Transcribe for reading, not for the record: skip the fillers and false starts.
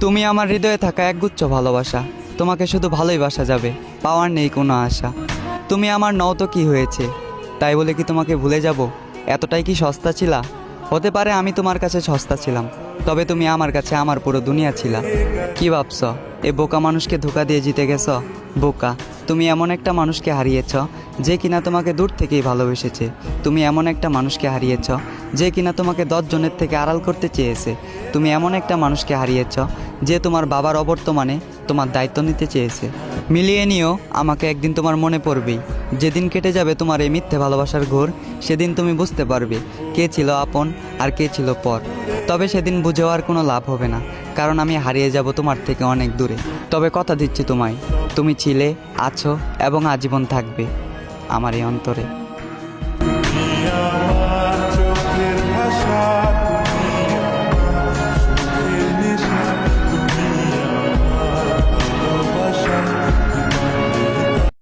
তুমি আমার হৃদয়ে থাকা একগুচ্ছ ভালোবাসা, তোমাকে শুধু ভালোই বাসা যাবে, পাওয়ার নেই কোনো আশা। তুমি আমার নও তো কি হয়েছে, তাই বলে কি তোমাকে ভুলে যাব? এতটাই কি সস্তা ছিলা? হতে পারে আমি তোমার কাছে সস্তা ছিলাম, তবে তুমি আমার কাছে আমার পুরো দুনিয়া ছিলা। কি ভাবছ এ বোকা মানুষকে ধোকা দিয়ে জিতে গেছ? বোকা, তুমি এমন একটা মানুষকে হারিয়েছ যে কিনা তোমাকে দূর থেকেই ভালোবেসেছে। তুমি এমন একটা মানুষকে হারিয়েছ যে কিনা তোমাকে 10 জনের থেকে আড়াল করতে চেয়েছে। তুমি এমন একটা মানুষকে হারিয়েছ যে তোমার বাবার অবর্তমানে তোমার দায়িত্ব নিতে চেয়েছে। মিলিয়ে নিও, আমাকে একদিন তোমার মনে পড়বেই। যেদিন কেটে যাবে তোমার এই মিথ্যে ভালোবাসার ঘোর, সেদিন তুমি বুঝতে পারবে কে ছিল আপন আর কে ছিল পর। তবে সেদিন বুঝেও আর কোনো লাভ হবে না, কারণ আমি হারিয়ে যাব তোমার থেকে অনেক দূরে। তবে কথা দিচ্ছি তোমায়, তুমি ছিলে, আছো এবং আজীবন থাকবে আমার এই অন্তরে।